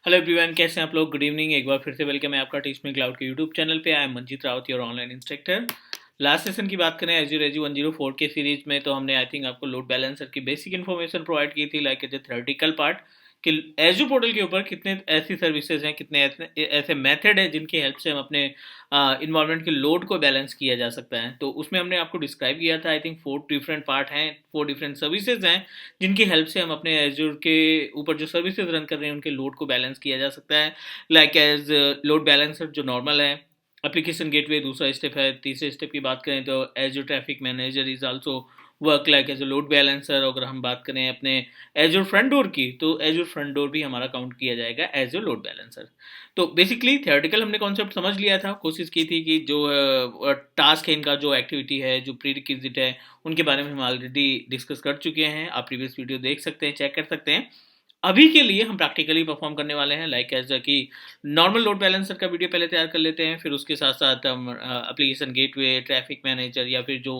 Hello everyone, कैसे हैं आप लोग। Good evening. एक बार फिर से वेलकम है आपका टीच मी क्लाउड के यूट्यूब चैनल पे। I am Manjeet Rawat, your online instructor. Last session की बात करें एज्यूर एजी 104 के सीरीज में, तो हमने आई थिंक आपको लोड बैलेंसर की बेसिक इन्फॉर्मेशन प्रोवाइड की थी, like as a theoretical part कि एज्यूर पोर्टल के ऊपर कितने ऐसी सर्विसेज हैं, कितने ऐसे मेथड हैं जिनकी हेल्प से हम अपने इन्वायरमेंट के लोड को बैलेंस किया जा सकता है। तो उसमें हमने आपको डिस्क्राइब किया था, आई थिंक 4 डिफरेंट पार्ट हैं, 4 डिफरेंट सर्विसेज हैं जिनकी हेल्प से हम अपने एज्यूर के ऊपर जो सर्विसेज रन कर रहे हैं उनके लोड को बैलेंस किया जा सकता है। लाइक एज लोड बैलेंसर जो नॉर्मल है, एप्लीकेशन गेटवे दूसरा स्टेप है। तीसरे स्टेप की बात करें तो Azure traffic manager is also work like as a load balancer. अगर हम बात करें अपने एज्यूर फ्रंट डोर की, तो एज्यूर फ्रंट डोर भी हमारा काउंट किया जाएगा एज ए लोड बैलेंसर। तो बेसिकली थियोरेटिकल हमने कॉन्सेप्ट समझ लिया था, कोशिश की थी कि जो टास्क है इनका, जो एक्टिविटी है, जो प्री रिक्विजिट है, उनके बारे में हम ऑलरेडी डिस्कस कर चुके हैं। आप प्रीवियस वीडियो देख सकते हैं, चेक कर सकते हैं। अभी के लिए हम प्रैक्टिकली परफॉर्म करने वाले हैं, लाइक एज कि नॉर्मल लोड बैलेंसर का वीडियो पहले तैयार कर लेते हैं, फिर उसके साथ साथ हम एप्लीकेशन गेटवे, ट्रैफिक मैनेजर या फिर जो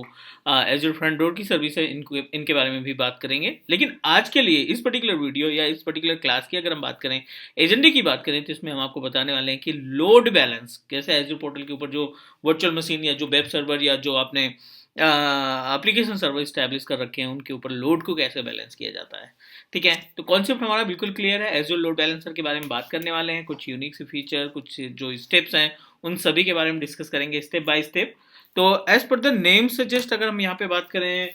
एज्योर फ्रंट डोर की सर्विस है इनके बारे में भी बात करेंगे। लेकिन आज के लिए इस पर्टिकुलर वीडियो या इस पर्टिकुलर क्लास की अगर हम बात करें, एजेंडे की बात करें, तो इसमें हम आपको बताने वाले हैं कि लोड बैलेंस कैसे एज्योर पोर्टल के ऊपर जो वर्चुअल मशीन या जो वेब सर्वर या जो आपने एप्लीकेशन सर्वर इस्टेब्लिश कर रखे हैं उनके ऊपर लोड को कैसे बैलेंस किया जाता है। ठीक है, तो कॉन्सेप्ट हमारा बिल्कुल क्लियर है। एज्योर लोड बैलेंसर के बारे में बात करने वाले हैं, कुछ यूनिक से फीचर, कुछ जो स्टेप्स हैं उन सभी के बारे में डिस्कस करेंगे स्टेप बाय स्टेप। तो as per the name suggest, अगर हम यहाँ पे बात करें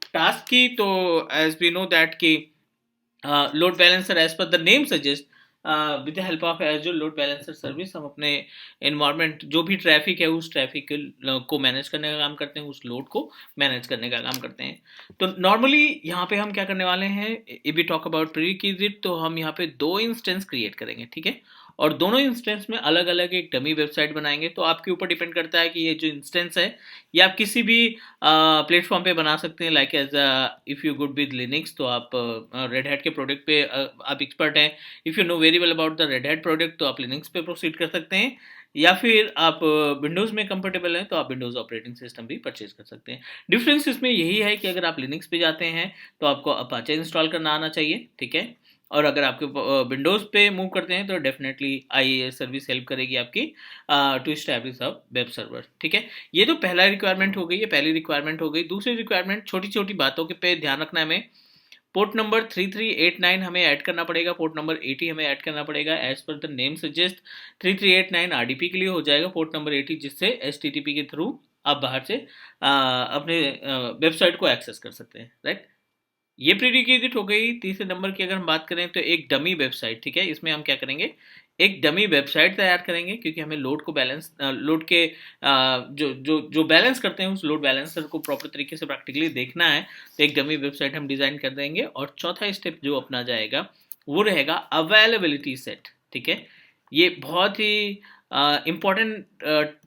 टास्क की, तो एज वी नो दैट कि load balancer as per the name suggest with the help of Azure load balancer service हम अपने एनवायरनमेंट जो भी ट्रैफिक है उस ट्रैफिक को मैनेज करने का काम करते हैं, उस लोड को मैनेज करने का काम करते हैं। तो नॉर्मली यहाँ पे हम क्या करने वाले हैं, if we talk about prerequisite, तो हम यहाँ पे 2 इंस्टेंस क्रिएट करेंगे। ठीक है, और दोनों इंस्टेंस में अलग अलग एक डमी वेबसाइट बनाएंगे। तो आपके ऊपर डिपेंड करता है कि ये जो इंस्टेंस है ये आप किसी भी प्लेटफॉर्म पे बना सकते हैं, like as if you good with Linux, तो आप रेड हैट के प्रोडक्ट पे आप एक्सपर्ट हैं। If you know very well about the red hat product, तो आप लिनक्स पे प्रोसीड कर सकते हैं, या फिर आप विंडोज़ में कंफर्टेबल हैं तो आप विंडोज़ ऑपरेटिंग सिस्टम भी परचेज कर सकते हैं। डिफरेंस इसमें यही है कि अगर आप लिनक्स पे जाते हैं तो आपको अपाचे इंस्टॉल करना आना चाहिए। ठीक है, और अगर आपके विंडोज़ पे मूव करते हैं तो डेफिनेटली आईएएस सर्विस हेल्प करेगी आपकी to establish a web server. ठीक है, ये तो पहला रिक्वायरमेंट हो गई, ये पहली रिक्वायरमेंट हो गई। दूसरी रिक्वायरमेंट, छोटी छोटी बातों के पे ध्यान रखना है हमें। पोर्ट नंबर 3389 हमें ऐड करना पड़ेगा, पोर्ट नंबर 80 हमें ऐड करना पड़ेगा। As per the name suggest 3389 RDP के लिए हो जाएगा, पोर्ट नंबर 80 जिससे एचटीटीपी के थ्रू आप बाहर से अपने वेबसाइट को एक्सेस कर सकते हैं। राइट, ये प्रीरिक्विजिट हो गई। तीसरे नंबर की अगर हम बात करें तो एक डमी वेबसाइट। ठीक है, इसमें हम क्या करेंगे, एक डमी वेबसाइट तैयार करेंगे, क्योंकि हमें लोड को बैलेंस लोड के जो जो जो बैलेंस करते हैं उस लोड बैलेंसर को प्रॉपर तरीके से प्रैक्टिकली देखना है, तो एक डमी वेबसाइट हम डिज़ाइन कर देंगे। और चौथा स्टेप जो अपना जाएगा वो रहेगा अवेलेबिलिटी सेट। ठीक है, ये बहुत ही इम्पॉर्टेंट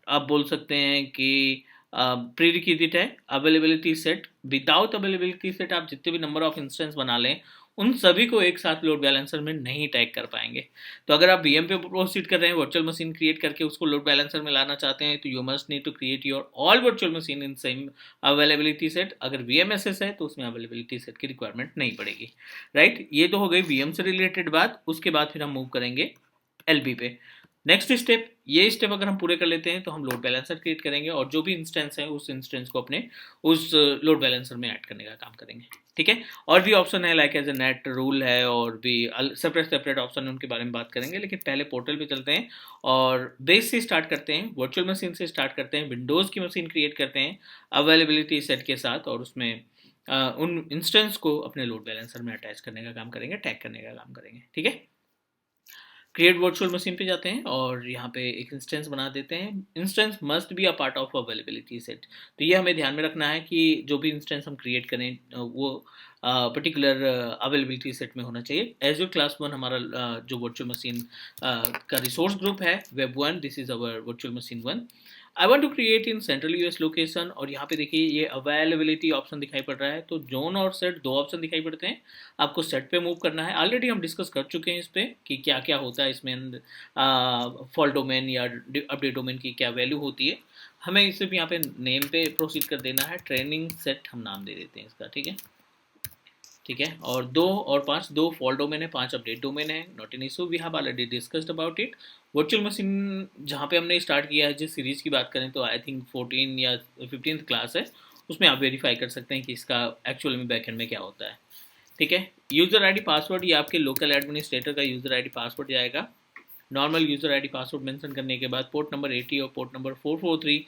आप बोल सकते हैं कि प्री रिक्विजिट है availability set. Without availability set आप जितने भी नंबर ऑफ इंस्टेंस बना लें उन सभी को एक साथ लोड बैलेंसर में नहीं टैग कर पाएंगे। तो अगर आप वीएम पे प्रोसीड कर रहे हैं, वर्चुअल मशीन क्रिएट करके उसको लोड बैलेंसर में लाना चाहते हैं, तो you must need to create your all virtual machine in same availability set. अगर वीएमएसएस है तो उसमें अवेलेबिलिटी सेट की रिक्वायरमेंट नहीं पड़ेगी। राइट, ये तो हो गई वीएम से रिलेटेड बात। उसके बाद फिर हम मूव करेंगे एलबी पे। नेक्स्ट स्टेप, ये स्टेप अगर हम पूरे कर लेते हैं तो हम लोड बैलेंसर क्रिएट करेंगे और जो भी इंस्टेंस है उस इंस्टेंस को अपने उस लोड बैलेंसर में ऐड करने का काम करेंगे। ठीक है, और भी ऑप्शन है, like as a NAT rule है, और भी सेपरेट सेपरेट ऑप्शन है, उनके बारे में बात करेंगे। लेकिन पहले पोर्टल पे चलते हैं और बेस से स्टार्ट करते हैं, वर्चुअल मशीन से स्टार्ट करते हैं, विंडोज़ की मशीन क्रिएट करते हैं अवेलेबिलिटी सेट के साथ, और उसमें उन इंस्टेंस को अपने लोड बैलेंसर में अटैच करने का काम करेंगे, टैग करने का काम करेंगे। ठीक है, क्रिएट वर्चुअल मशीन पे जाते हैं और यहाँ पे एक इंस्टेंस बना देते हैं। Instance must be a part of availability set. तो ये हमें ध्यान में रखना है कि जो भी इंस्टेंस हम क्रिएट करें वो पर्टिकुलर अवेलेबिलिटी सेट में होना चाहिए। एज्योर क्लास 1 हमारा जो वर्चुअल मशीन का रिसोर्स ग्रुप है, web 1, this is our virtual machine 1। I want to create in central US location, और यहाँ पे देखिए ये अवेलेबिलिटी ऑप्शन दिखाई पड़ रहा है। तो जोन और सेट दो ऑप्शन दिखाई पड़ते हैं, आपको सेट पे मूव करना है। ऑलरेडी हम डिस्कस कर चुके हैं इस पे कि क्या क्या होता है इसमें, फॉल्ट डोमेन या अपडेट डोमेन की क्या वैल्यू होती है। हमें सिर्फ यहाँ पे नेम पे प्रोसीड कर देना है, ट्रेनिंग सेट हम नाम दे देते हैं इसका। ठीक है, ठीक है। और 2 और 5, 2 फॉल्ट डोमेन है, 5 अपडेट डोमेन है, not an issue, we have already discussed about it. Virtual machine जहाँ पे हमने स्टार्ट किया है, जिस सीरीज़ की बात करें तो आई थिंक 14 या 15th क्लास है, उसमें आप वेरीफाई कर सकते हैं कि इसका एक्चुअल में बैकएंड में क्या होता है। ठीक है। यूज़र आईडी पासवर्ड, ये आपके लोकल एडमिनिस्ट्रेटर का यूज़र आईडी पासवर्ड जाएगा। Normal user ID password mention करने के बाद पोर्ट नंबर 80 और port number 443,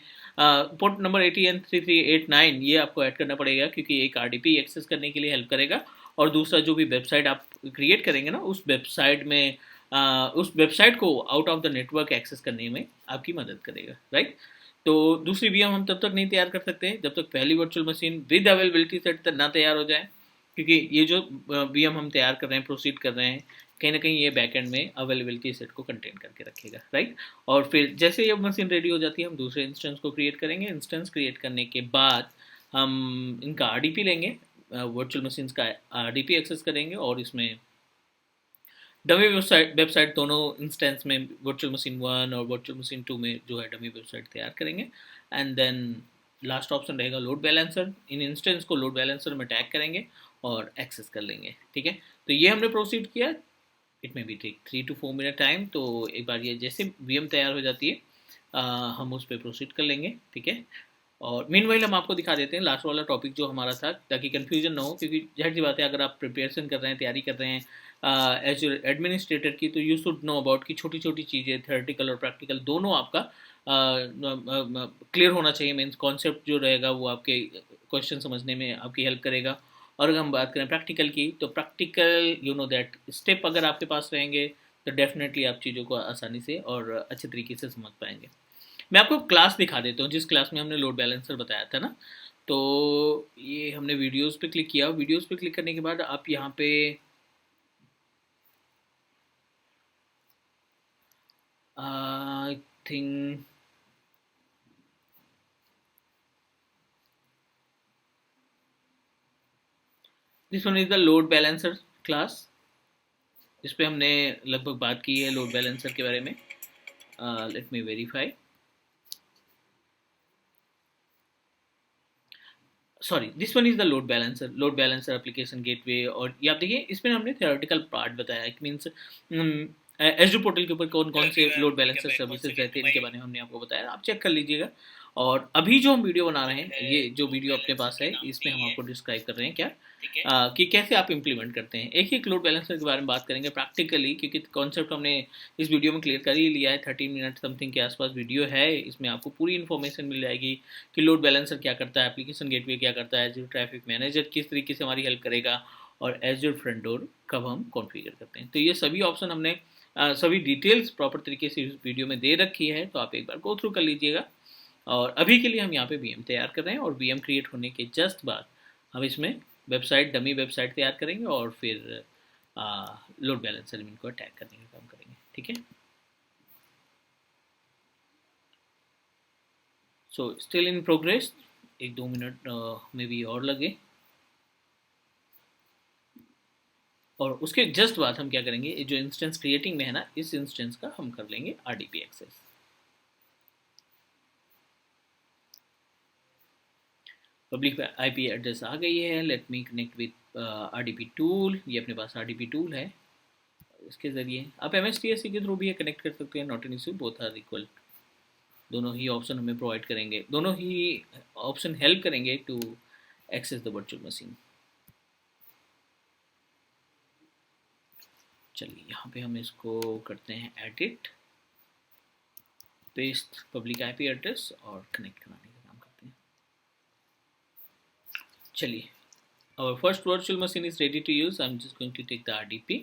port number 80 and 3389 ये आपको ऐड करना पड़ेगा, क्योंकि एक आरडीपी एक्सेस करने के लिए हेल्प करेगा, और दूसरा जो भी वेबसाइट आप क्रिएट करेंगे ना, उस वेबसाइट में उस वेबसाइट को out of the network access करने में आपकी मदद करेगा, राइट। तो दूसरी वीएम हम तब तक नहीं तैयार कर सकते जब तक पहली virtual machine with availability set ना तैयार हो जाए, क्योंकि ये जो वीएम हम तैयार कर रहे हैं, प्रोसीड कर रहे हैं, कहीं ना कहीं ये बैकएंड में अवेलेबिलिटी सेट को कंटेन करके रखेगा, राइट। और फिर जैसे ये मशीन रेडी हो जाती है, हम दूसरे इंस्टेंस को क्रिएट करेंगे। इंस्टेंस क्रिएट करने के बाद हम इनका आरडीपी लेंगे, वर्चुअल मशीन्स का आरडीपी एक्सेस करेंगे, और इसमें डमी वेबसाइट दोनों इंस्टेंस में, वर्चुअल मशीन 1 और वर्चुअल मशीन 2 में जो है डमी वेबसाइट तैयार करेंगे। एंड देन लास्ट ऑप्शन रहेगा लोड बैलेंसर। इन इंस्टेंस को लोड बैलेंसर में टैग करेंगे और एक्सेस कर लेंगे, ठीक है। तो ये हमने प्रोसीड किया। इट में भी टेक 3 to 4 मिनट टाइम। तो एक बार ये जैसे वीएम तैयार हो जाती है, हम उस पर प्रोसीड कर लेंगे, ठीक है। और मीनवाइल हम आपको दिखा देते हैं लास्ट वाला टॉपिक जो हमारा था, ताकि कन्फ्यूजन ना हो, क्योंकि जाहिर सी बात है अगर आप प्रिपरेशन कर रहे हैं, तैयारी कर रहे हैं एज एडमिनिस्ट्रेटर की, तो यू शुड नो अबाउट कि छोटी छोटी चीज़ें थ्योरेटिकल और प्रैक्टिकल दोनों आपका क्लियर होना चाहिए। मीन्स कॉन्सेप्ट जो रहेगा वो आपके क्वेश्चन समझने में आपकी हेल्प करेगा। और अगर हम बात करें प्रैक्टिकल की, तो practical you know that step अगर आपके पास रहेंगे तो डेफिनेटली आप चीज़ों को आसानी से और अच्छे तरीके से समझ पाएंगे। मैं आपको क्लास दिखा देता हूँ जिस क्लास में हमने लोड बैलेंसर बताया था ना। तो ये हमने वीडियोस पे क्लिक किया। वीडियोस पे क्लिक करने के बाद आप यहाँ पे I think this one is the load balancer class. इस पे हमने लगभग बात की है लोड बैलेंसर के बारे में। Let me verify, sorry, this one is the load balancer application gateway. और ये आप देखिए, इसमें हमने थियोरेटिकल पार्ट बताया है, मीन्स एजू पोर्टल के ऊपर कौन कौन से लोड बैलेंसर सर्विसेज रहते हैं, इनके बारे में हमने आपको बताया, आप चेक कर लीजिएगा। और अभी जो हम वीडियो बना रहे हैं, ये जो वीडियो अपने पास है, इसमें हम आपको डिस्क्राइब कर रहे हैं क्या कि कैसे आप इम्प्लीमेंट करते हैं। एक एक लोड बैलेंसर के बारे में बात करेंगे प्रैक्टिकली, क्योंकि कॉन्सेप्ट हमने इस वीडियो में क्लियर कर ही लिया है। 13 मिनट समथिंग के आसपास वीडियो है, इसमें आपको पूरी इन्फॉर्मेशन मिल जाएगी कि लोड बैलेंसर क्या करता है, एप्लीकेशन गेटवे क्या करता है, जो ट्रैफिक मैनेजर किस तरीके से हमारी हेल्प करेगा, और एजूर फ्रंट डोर कब हम कॉन्फ़िगर करते हैं। तो ये सभी ऑप्शन हमने सभी डिटेल्स प्रॉपर तरीके से इस वीडियो में दे रखी है, तो आप एक बार गो थ्रू कर लीजिएगा। और अभी के लिए हम यहाँ पे वीएम तैयार कर रहे हैं, और वीएम क्रिएट होने के जस्ट बाद हम इसमें वेबसाइट, डमी वेबसाइट तैयार करेंगे, और फिर लोड बैलेंसर में इनको अटैक करने का काम करेंगे, ठीक है। So still in progress, 1-2 minute में भी और लगे। और उसके जस्ट बाद हम क्या करेंगे, जो इंस्टेंस क्रिएटिंग में है ना, इस इंस्टेंस का हम कर लेंगे RDP access. Public IP address आ गई है। Let me connect with RDP tool. ये अपने पास आरडीपी टूल है, इसके ज़रिए आप एमएसटीएससी के थ्रू भी ये कनेक्ट कर सकते हैं, not an issue, both are equal. दोनों ही ऑप्शन हमें प्रोवाइड करेंगे, दोनों ही ऑप्शन हेल्प करेंगे to access the virtual machine. चलिए यहाँ पे हम इसको करते हैं edit, paste public IP address और कनेक्ट कराने का काम करते हैं। चलिए, our first virtual machine is ready to use. I'm just going to take the RDP।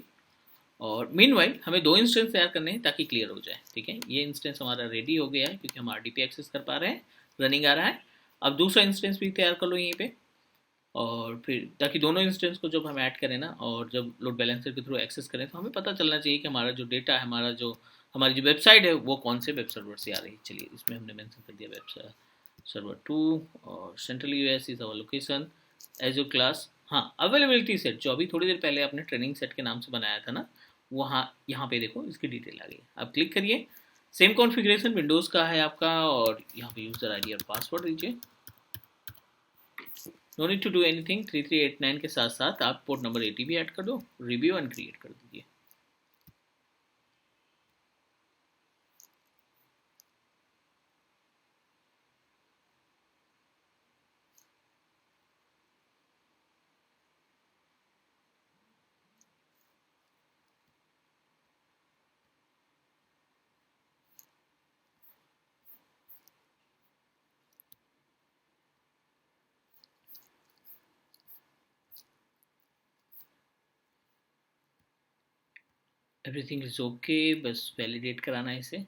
और मीनवाइल हमें 2 इंस्टेंस तैयार करने हैं ताकि क्लियर हो जाए, ठीक है। ये इंस्टेंस हमारा रेडी हो गया है क्योंकि हम आरडीपी एक्सेस कर पा रहे हैं, रनिंग आ रहा है। अब दूसरा इंस्टेंस भी तैयार कर लो यहीं पे, और फिर ताकि दोनों इंस्टेंस को जब हम ऐड करें ना, और जब लोड बैलेंसर के थ्रू एक्सेस करें, तो हमें पता चलना चाहिए कि हमारा जो डेटा है, हमारी जो वेबसाइट है, वो कौन से वेब सर्वर से आ रही है। चलिए, इसमें हमने मेंशन कर दिया वेब सर्वर 2, और central US is our location, Azure class. हाँ, अवेलेबिलिटी सेट जो अभी थोड़ी देर पहले आपने ट्रेनिंग सेट के नाम से बनाया था ना, वहाँ यहाँ पे देखो इसकी डिटेल आ गई। आप क्लिक करिए, सेम कॉन्फ़िगरेशन विंडोज़ का है आपका, और यहाँ पे यूज़र आईडी और पासवर्ड दीजिए। No need to do anything, 3389 के साथ साथ आप पोर्ट नंबर 80 भी ऐड कर दो, रिव्यू एंड क्रिएट कर दीजिए। एवरीथिंग इज ओके, बस वैलिडेट कराना है इसे।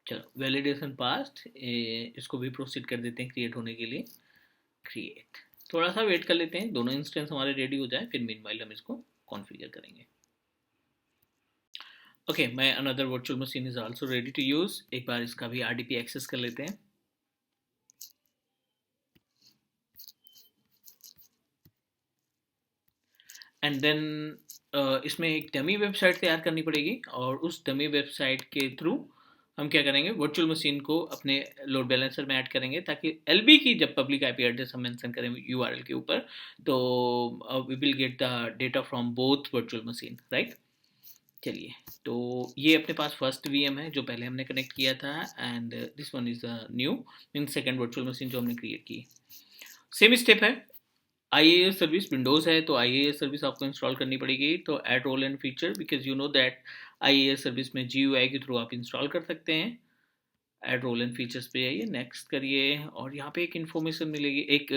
चलो वैलिडेशन पास्ट, इसको भी प्रोसीड कर देते हैं क्रिएट होने के लिए। क्रिएट, थोड़ा सा वेट कर लेते हैं दोनों इंस्टेंस हमारे रेडी हो जाए, फिर मीनवाइल हम इसको कॉन्फ़िगर करेंगे। Okay, my another virtual machine is also ready to use. एक बार इसका भी आरडीपी एक्सेस कर लेते हैं। एंड देन इसमें एक डमी वेबसाइट तैयार करनी पड़ेगी, और उस डमी वेबसाइट के थ्रू हम क्या करेंगे, वर्चुअल मशीन को अपने लोड बैलेंसर में ऐड करेंगे, ताकि एलबी की जब पब्लिक आईपी एड्रेस हम मेंशन करें यूआरएल के ऊपर, तो we will get the data from both virtual machine, right. चलिए, तो ये अपने पास फर्स्ट वीएम है जो पहले हमने कनेक्ट किया था, and this one is new mean second virtual machine जो हमने क्रिएट की। सेम स्टेप है, IaaS सर्विस विंडोज़ है तो IaaS सर्विस आपको इंस्टॉल करनी पड़ेगी। तो add role and feature, because you know that IaaS service में GUI के थ्रू आप इंस्टॉल कर सकते हैं। ऐड रोल एंड फीचर्स पे जाइए, नेक्स्ट करिए, और यहाँ पे एक इन्फॉर्मेशन मिलेगी, एक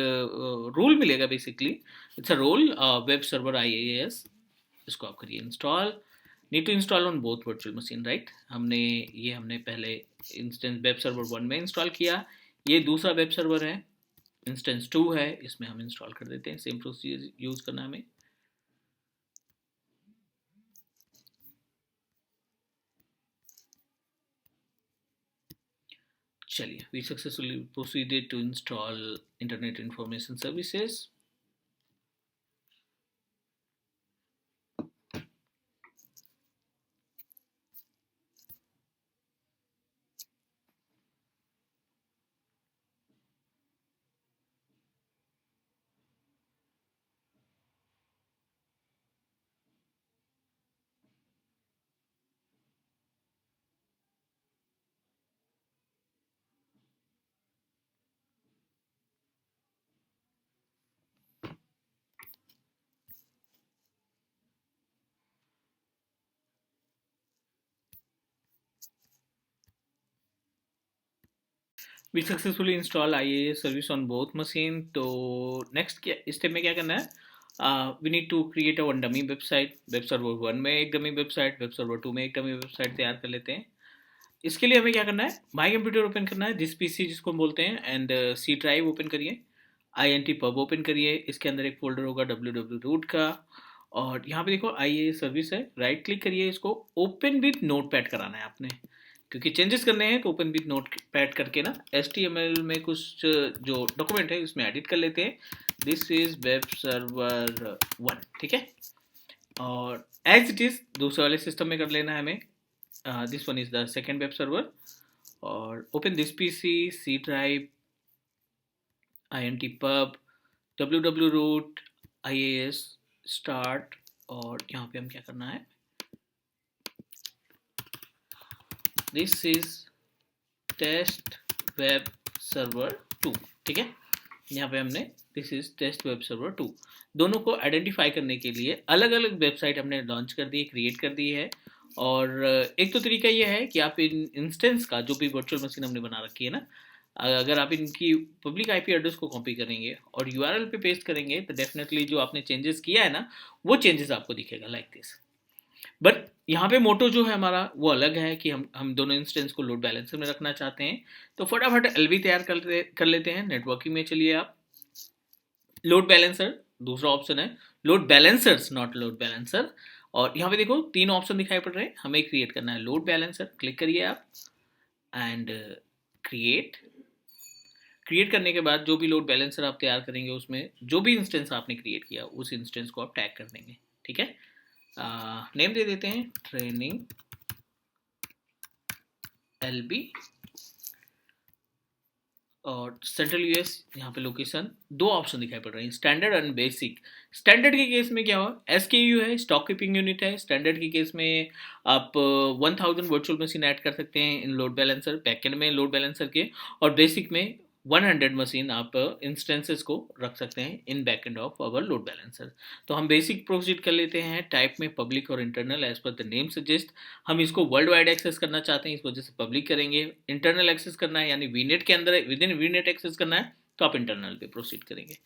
रूल मिलेगा basically. It's a role, web server IaaS, इसको आप करिए install. Need to install on both virtual machine, right. हमने पहले इंस्टेंस वेब सर्वर 1 में इंस्टॉल किया, ये दूसरा वेब सर्वर है, इंस्टेंस 2 है, इसमें हम इंस्टॉल कर देते हैं। सेम प्रोसीजर यूज करना है हमें। चलिए, we successfully proceeded to install internet information services. We successfully install IaaS service on both machine. तो नेक्स्ट क्या स्टेप में क्या करना है, we need to create a one dummy website. Web server 1 में एक डमी वेबसाइट, वेब सर्वर 2 में एक डमी वेबसाइट तैयार कर लेते हैं। इसके लिए हमें क्या करना है, माई कंप्यूटर ओपन करना है, दिस पीसी जिसको हम बोलते हैं, एंड सी ड्राइव ओपन करिए, INT पब ओपन करिए, इसके अंदर एक फोल्डर होगा www रूट का, और यहाँ पे देखो IaaS सर्विस है, राइट क्लिक करिए, इसको ओपन विथ नोट पैड कराना है आपने, क्योंकि चेंजेस करने हैं तो ओपन विथ नोट पैड करके ना HTML में कुछ जो डॉक्यूमेंट है उसमें एडिट कर लेते हैं। दिस इज वेब सर्वर 1, ठीक है, और एज इट इज दूसरे वाले सिस्टम में कर लेना है हमें। This one is the second web server, और open this PC, C drive, INT pub, www root, IaaS start, और यहाँ पे हम क्या करना है, this is test web server 2, ठीक है। यहाँ पे हमने this is test web server 2, दोनों को आइडेंटिफाई करने के लिए अलग अलग वेबसाइट हमने लॉन्च कर दी है, क्रिएट कर दी है। और एक तो तरीका ये है कि आप इन इंस्टेंस का जो भी वर्चुअल मशीन हमने बना रखी है ना, अगर आप इनकी पब्लिक आईपी एड्रेस को कॉपी करेंगे और यूआरएल पे पेस्ट करेंगे, तो डेफिनेटली जो आपने चेंजेस किया है ना, वो चेंजेस आपको दिखेगा लाइक दिस। बट यहाँ पे मोटो जो है हमारा वो अलग है, कि हम दोनों इंस्टेंस को लोड बैलेंसर में रखना चाहते हैं। तो फटाफट एलबी तैयार कर लेते हैं। नेटवर्किंग में चलिए आप, लोड बैलेंसर दूसरा ऑप्शन है, load balancers not load balancer. और यहाँ पे देखो 3 ऑप्शन दिखाई पड़ रहे हैं, हमें क्रिएट करना है लोड बैलेंसर, क्लिक करिए आप, एंड क्रिएट। क्रिएट करने के बाद जो भी लोड बैलेंसर आप तैयार करेंगे, उसमें जो भी इंस्टेंस आपने क्रिएट किया उस इंस्टेंस को आप टैग कर देंगे, ठीक है। नेम दे देते हैं ट्रेनिंग LB, और सेंट्रल यूएस, यहाँ पे लोकेशन दो ऑप्शन दिखाई पड़ रहे हैं, स्टैंडर्ड एंड बेसिक। स्टैंडर्ड के केस में क्या हुआ, SKU है, स्टॉक कीपिंग यूनिट है। स्टैंडर्ड के केस में आप 1000 वर्चुअल मशीन ऐड कर सकते हैं इन लोड बैलेंसर, बैकएंड में लोड बैलेंसर के, और बेसिक में 100 मशीन आप इंस्टेंसेस को रख सकते हैं in backend of our load balancer. तो हम बेसिक प्रोसीड कर लेते हैं, टाइप में पब्लिक और internal as per the name suggest. हम इसको वर्ल्ड वाइड एक्सेस करना चाहते हैं, इस वजह से पब्लिक करेंगे। इंटरनल एक्सेस करना है यानी वीनेट के अंदर, विद इन वीनेट एक्सेस करना है, तो आप इंटरनल पे प्रोसीड करेंगे।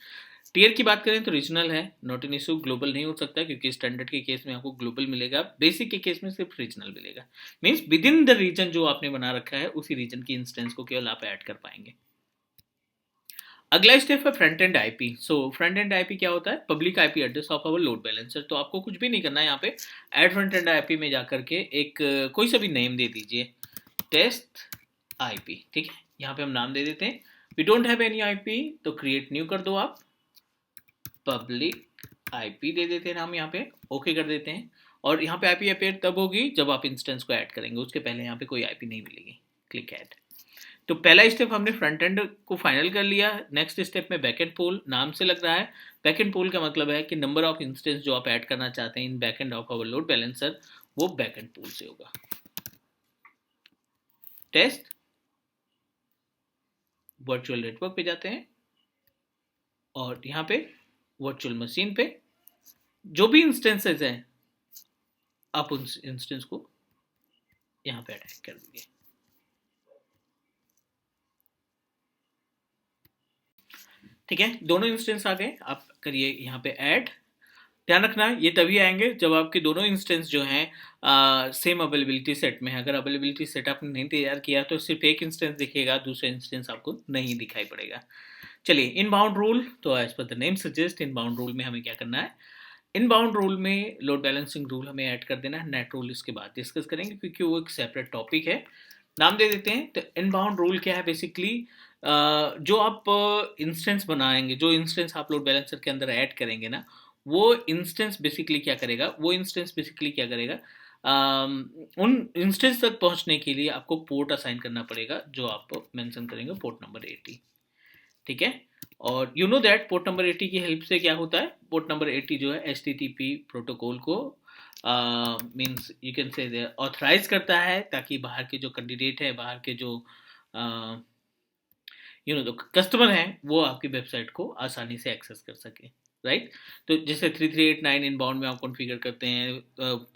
टीयर की बात करें तो रीजनल है, नॉट एन इशू। ग्लोबल नहीं हो सकता क्योंकि स्टैंडर्ड के केस में आपको ग्लोबल मिलेगा, बेसिक के केस में सिर्फ रीजनल मिलेगा। Means within the region जो आपने बना रखा है उसी रीजन की इंस्टेंस को केवल आप ऐड कर पाएंगे। अगला स्टेप है front end IP. So front end IP क्या होता है, public IP address of our load balancer. तो आपको कुछ भी नहीं करना है, यहाँ पे ऐड फ्रंट एंड आईपी में जाकर के एक कोई सा भी नेम दे दीजिए, टेस्ट आईपी, ठीक है। यहाँ पे हम नाम दे देते हैं, we don't have any IP तो क्रिएट न्यू कर दो आप, पब्लिक आईपी दे देते हैं नाम, यहाँ पे ओके कर देते हैं। और यहाँ पे आईपी अपेयर तब होगी जब आप इंस्टेंस को ऐड करेंगे, उसके पहले यहाँ पे कोई आईपी नहीं मिलेगी। Click add. तो पहला स्टेप हमने फ्रंट एंड को फाइनल कर लिया। नेक्स्ट स्टेप में बैकएंड पूल, नाम से लग रहा है। बैकएंड पूल का मतलब है कि नंबर ऑफ इंस्टेंस जो आप ऐड करना चाहते हैं in backend of our load balancer, वो बैकएंड पूल से होगा। टेस्ट वर्चुअल नेटवर्क पे जाते हैं और यहाँ पे वर्चुअल मशीन पे जो भी इंस्टेंसेस हैं आप उन इंस्टेंस को यहाँ पे अटैच कर दीजिए। ठीक है, दोनों इंस्टेंस आ गए, आप करिए यहाँ पे ऐड। ध्यान रखना ये तभी आएंगे जब आपके दोनों इंस्टेंस जो हैं सेम अवेलेबिलिटी सेट में है। अगर अवेलेबिलिटी सेट आपने नहीं तैयार किया तो सिर्फ एक इंस्टेंस दिखेगा, दूसरा इंस्टेंस आपको नहीं दिखाई पड़ेगा। चलिए, इनबाउंड रूल, तो as per the name suggest inbound rule में हमें क्या करना है, इनबाउंड रूल में लोड बैलेंसिंग रूल हमें ऐड कर देना है। नेट रूल इसके बाद डिस्कस करेंगे क्योंकि वो एक सेपरेट टॉपिक है। नाम दे देते हैं। तो इनबाउंड रूल क्या है, बेसिकली जो आप इंस्टेंस बनाएंगे, जो इंस्टेंस आप लोड बैलेंसर के अंदर ऐड करेंगे ना, वो इंस्टेंस बेसिकली क्या करेगा, उन इंस्टेंस तक पहुंचने के लिए आपको पोर्ट असाइन करना पड़ेगा, जो आप मेंशन करेंगे पोर्ट नंबर 80। ठीक है, और you know that port number 80 की हेल्प से क्या होता है, पोर्ट नंबर 80 जो है HTTP प्रोटोकॉल को means you can say authorise करता है, ताकि बाहर के जो कैंडिडेट है, बाहर के जो जो कस्टमर हैं, वो आपकी वेबसाइट को आसानी से एक्सेस कर सके, राइट। तो जैसे 3389 इनबाउंड में आप कॉन्फ़िगर करते हैं,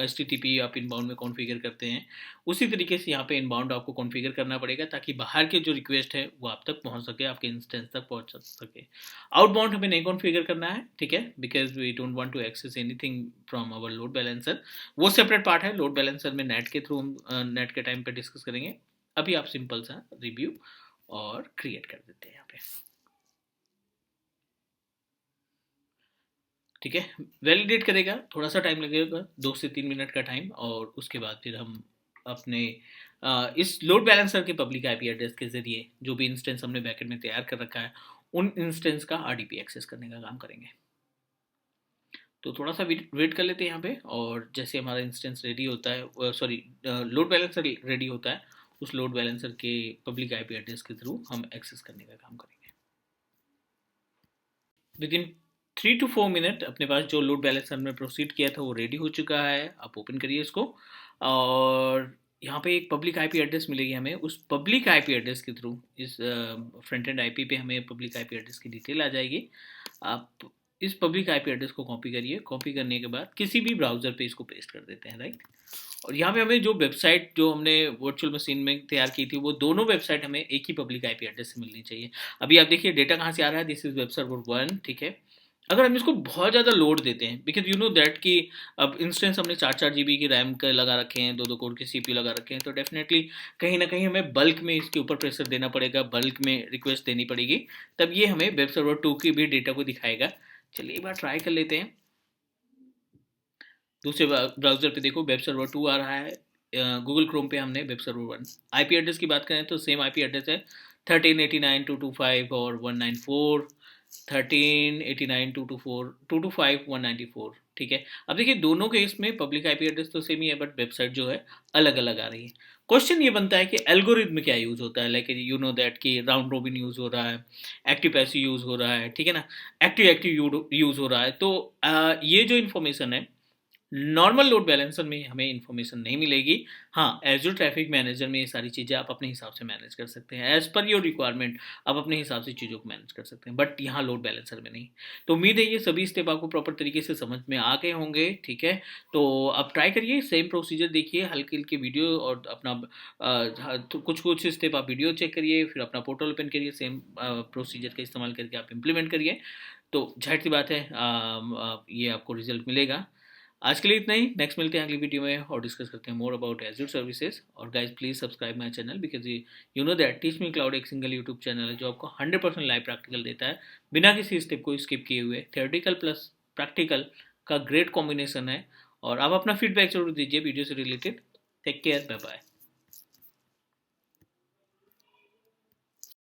HTTP आप इनबाउंड में कॉन्फ़िगर करते हैं, उसी तरीके से यहाँ पे इनबाउंड आपको कॉन्फ़िगर करना पड़ेगा ताकि बाहर के जो रिक्वेस्ट है वो आप तक पहुँच सके, आपके इंस्टेंस तक पहुँच सके। आउटबाउंड हमें नहीं कॉन्फ़िगर करना है, ठीक है, because we don't want to access anything from our load balancer. वो सेपरेट पार्ट है, लोड बैलेंसर में नेट के थ्रू हम नेट के टाइम पे डिस्कस करेंगे। अभी आप सिंपल सा रिव्यू और क्रिएट कर देते हैं यहाँ पे। ठीक है, वैलिडेट करेगा, थोड़ा सा टाइम लगेगा, 2 से 3 मिनट का टाइम, और उसके बाद फिर हम अपने इस लोड बैलेंसर के पब्लिक आईपी एड्रेस के जरिए जो भी इंस्टेंस हमने बैकेंड में तैयार कर रखा है, उन इंस्टेंस का RDP एक्सेस करने का काम करेंगे। तो थोड़ा सा वेट कर लेते हैं यहाँ पे, और जैसे हमारा इंस्टेंस रेडी होता है, सॉरी लोड बैलेंसर रेडी होता है, उस लोड बैलेंसर के पब्लिक आईपी एड्रेस के थ्रू हम एक्सेस करने का काम करेंगे। विद इन 3 to 4 मिनट अपने पास जो लोड बैलेंसर में प्रोसीड किया था वो रेडी हो चुका है। आप ओपन करिए इसको, और यहाँ पे एक पब्लिक आईपी एड्रेस मिलेगी हमें। उस पब्लिक आईपी एड्रेस के थ्रू इस फ्रंट एंड आईपी पे हमें पब्लिक आईपी एड्रेस की डिटेल आ जाएगी। आप इस पब्लिक आईपी एड्रेस को कॉपी करिए, कॉपी करने के बाद किसी भी ब्राउज़र पे इसको पेस्ट कर देते हैं, राइट। और यहाँ पे हमें जो वेबसाइट जो हमने वर्चुअल मशीन में तैयार की थी, वो दोनों वेबसाइट हमें एक ही पब्लिक आईपी एड्रेस से मिलनी चाहिए। अभी आप देखिए डेटा कहाँ से आ रहा है, दिस इज वेब सर्वर 1, ठीक है। अगर हम इसको बहुत ज़्यादा लोड देते हैं, बिकॉज यू नो दैट कि अब इंस्टेंस हमने 4 GB की रैम का लगा रखे हैं, 2 कोर की CPU लगा रखे हैं, तो डेफिनेटली कहीं ना कहीं हमें बल्क में इसके ऊपर प्रेशर देना पड़ेगा, बल्क में रिक्वेस्ट देनी पड़ेगी, तब ये हमें वेब सर्वर 2 की भी डेटा को दिखाएगा। चलिए एक बार ट्राई कर लेते हैं। दूसरे ब्राउज़र पे देखो वेब सर्वर 2 आ रहा है, गूगल क्रोम पे हमने वेब सर्वर 1। आईपी एड्रेस की बात करें तो सेम आईपी एड्रेस है, 1389.225 और 194, 1389.225 194, ठीक है। अब देखिए दोनों केस में पब्लिक आईपी एड्रेस तो सेम ही है, बट वेबसाइट जो है अलग अलग आ रही है। क्वेश्चन ये बनता है कि एल्गोरिथम क्या यूज होता है, लाइक यू नो दैट कि राउंड रोबिन यूज हो रहा है, एक्टिव पैसिव यूज हो रहा है, ठीक है ना, एक्टिव एक्टिव यूज हो रहा है। तो ये जो इन्फॉर्मेशन है नॉर्मल लोड बैलेंसर में हमें इन्फॉर्मेशन नहीं मिलेगी। हाँ, एजूर ट्रैफिक मैनेजर में ये सारी चीज़ें आप अपने हिसाब से मैनेज कर सकते हैं, एज पर योर रिक्वायरमेंट आप अपने हिसाब से चीज़ों को मैनेज कर सकते हैं, बट यहाँ लोड बैलेंसर में नहीं। तो उम्मीद है ये सभी स्टेप आपको प्रॉपर तरीके से समझ में आ गए होंगे, ठीक है। तो आप ट्राई करिए, सेम प्रोसीजर देखिए, हल्की हल्की वीडियो और अपना तो कुछ कुछ स्टेप आप वीडियो चेक करिए, फिर अपना पोर्टल ओपन करिए, सेम प्रोसीजर का इस्तेमाल करके आप इम्प्लीमेंट करिए। तो जाहिर सी बात है ये आपको रिजल्ट मिलेगा। आज के लिए इतना ही, नेक्स्ट मिलते हैं अगली वीडियो में और डिस्कस करते हैं मोर अबाउट एज्योर सर्विसेज। और guys please subscribe my channel because you know that teach me cloud एक सिंगल यूट्यूब चैनल है जो आपको 100% लाइव प्रैक्टिकल देता है बिना किसी स्टेप को स्किप किए हुए। थियोरेटिकल प्लस प्रैक्टिकल का ग्रेट कॉम्बिनेशन है। और आप अपना फीडबैक जरूर दीजिए वीडियो से related. Take care, bye bye.